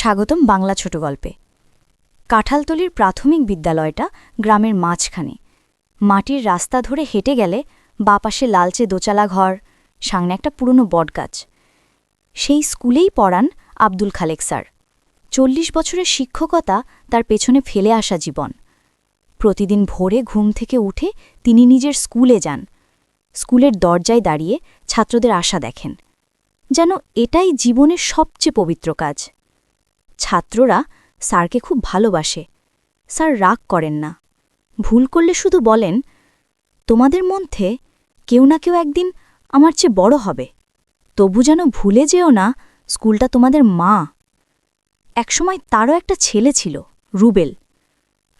স্বাগতম বাংলা ছোট গল্পে। কাঁঠালতলির প্রাথমিক বিদ্যালয়টা গ্রামের মাঝখানে। মাটির রাস্তা ধরে হেঁটে গেলে বাঁ পাশে লালচে দোচালা ঘর, সামনে একটা পুরনো বটগাছ। সেই স্কুলেই পড়ান আব্দুল খালেক স্যার। 40 বছরের শিক্ষকতা তার পেছনে ফেলে আসা জীবন। প্রতিদিন ভোরে ঘুম থেকে উঠে তিনি নিজের স্কুলে যান। স্কুলের দরজায় দাঁড়িয়ে ছাত্রদের আশা দেখেন, যেন এটাই জীবনের সবচেয়ে পবিত্র কাজ। ছাত্ররা স্যারকে খুব ভালোবাসে। স্যার রাগ করেন না, ভুল করলে শুধু বলেন, তোমাদের মধ্যে কেউ না কেউ একদিন আমার চেয়ে বড় হবে, তবু যেন ভুলে যেও না স্কুলটা তোমাদের মা। একসময় তারও একটা ছেলে ছিল, রুবেল।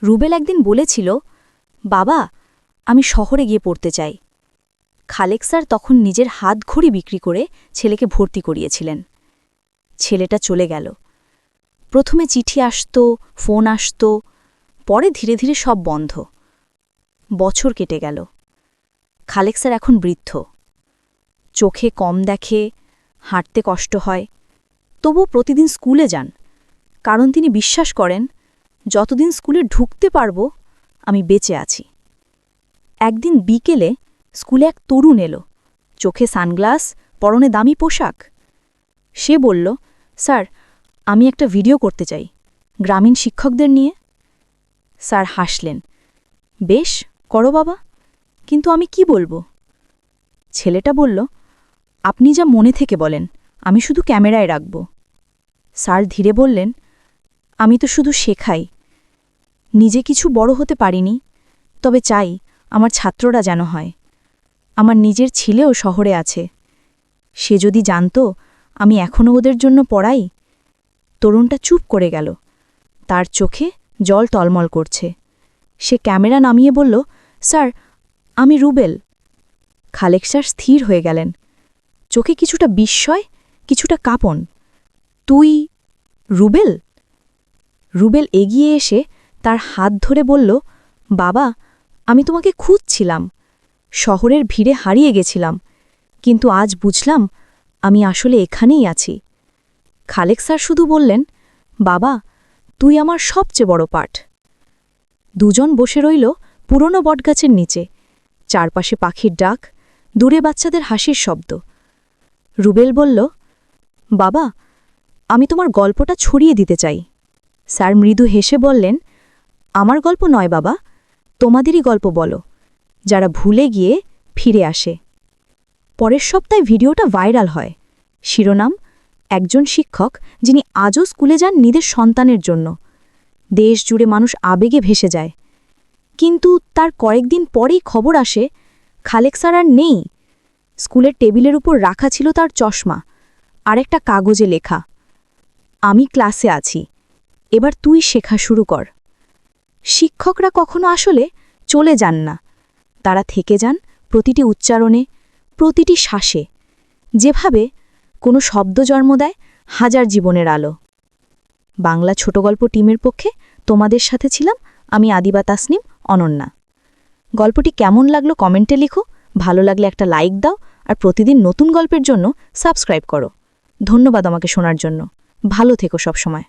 রুবেল একদিন বলেছিল, বাবা, আমি শহরে গিয়ে পড়তে চাই। খালেক স্যার তখন নিজের হাতঘড়ি বিক্রি করে ছেলেকে ভর্তি করিয়েছিলেন। ছেলেটা চলে গেল। প্রথমে চিঠি আসত, ফোন আসত, পরে ধীরে ধীরে সব বন্ধ। বছর কেটে গেল। খালেক স্যার এখন বৃদ্ধ, চোখে কম দেখে, হাঁটতে কষ্ট হয়, তবু প্রতিদিন স্কুলে যান, কারণ তিনি বিশ্বাস করেন, যতদিন স্কুলে ঢুকতে পারব আমি বেঁচে আছি। একদিন বিকেলে স্কুলে এক তরুণ এলো, চোখে সানগ্লাস, পরনে দামি পোশাক। সে বলল, স্যার, আমি একটা ভিডিও করতে চাই, গ্রামীণ শিক্ষকদের নিয়ে। স্যার হাসলেন, বেশ, করো বাবা, কিন্তু আমি কি বলবো? ছেলেটা বলল, আপনি যা মনে থেকে বলেন, আমি শুধু ক্যামেরায় রাখব। স্যার ধীরে বললেন, আমি তো শুধু শেখাই, নিজে কিছু বড় হতে পারিনি, তবে চাই আমার ছাত্ররা যেন হয়। আমার নিজের ছেলেও শহরে আছে, সে যদি জানত আমি এখনও ওদের জন্য পড়াই। তরুণটা চুপ করে গেল, তার চোখে জল টলমল করছে। সে ক্যামেরা নামিয়ে বলল, স্যার, আমি রুবেল। খালেক স্যার স্থির হয়ে গেলেন, চোখে কিছুটা বিস্ময়, কিছুটা কাঁপন। তুই রুবেল? রুবেল এগিয়ে এসে তার হাত ধরে বলল, বাবা, আমি তোমাকে খুঁজছিলাম, শহরের ভিড়ে হারিয়ে গেছিলাম, কিন্তু আজ বুঝলাম আমি আসলে এখানেই আছি। খালেক স্যার শুধু বললেন, বাবা, তুই আমার সবচেয়ে বড় পাঠ। দুজন বসে রইল পুরনো বটগাছের নিচে, চারপাশে পাখির ডাক, দূরে বাচ্চাদের হাসির শব্দ। রুবেল বলল, বাবা, আমি তোমার গল্পটা ছড়িয়ে দিতে চাই। স্যার মৃদু হেসে বললেন, আমার গল্প নয় বাবা, তোমাদেরই গল্প বলো, যারা ভুলে গিয়ে ফিরে আসে। পরের সপ্তাহে ভিডিওটা ভাইরাল হয়। শিরোনাম, একজন শিক্ষক যিনি আজও স্কুলে যান নিজের সন্তানের জন্য। দেশ জুড়ে মানুষ আবেগে ভেসে যায়। কিন্তু তার কয়েকদিন পরেই খবর আসে, খালেক স্যার আর নেই। স্কুলের টেবিলের উপর রাখা ছিল তার চশমা, আর একটা কাগজে লেখা, আমি ক্লাসে আছি, এবার তুই শেখা শুরু কর। শিক্ষকরা কখনো আসলে চলে যান না, তারা থেকে যান প্রতিটি উচ্চারণে, প্রতিটি শ্বাসে, যেভাবে কোনো শব্দ জন্ম দেয় হাজার জীবনের আলো। বাংলা ছোট গল্প টিমের পক্ষে তোমাদের সাথে ছিলাম আমি আদিবা তাসনিম অনন্যা। গল্পটি কেমন লাগলো কমেন্টে লিখো, ভালো লাগলে একটা লাইক দাও, আর প্রতিদিন নতুন গল্পের জন্য সাবস্ক্রাইব করো। ধন্যবাদ আমাকে শোনার জন্য। ভালো থেকো সবসময়।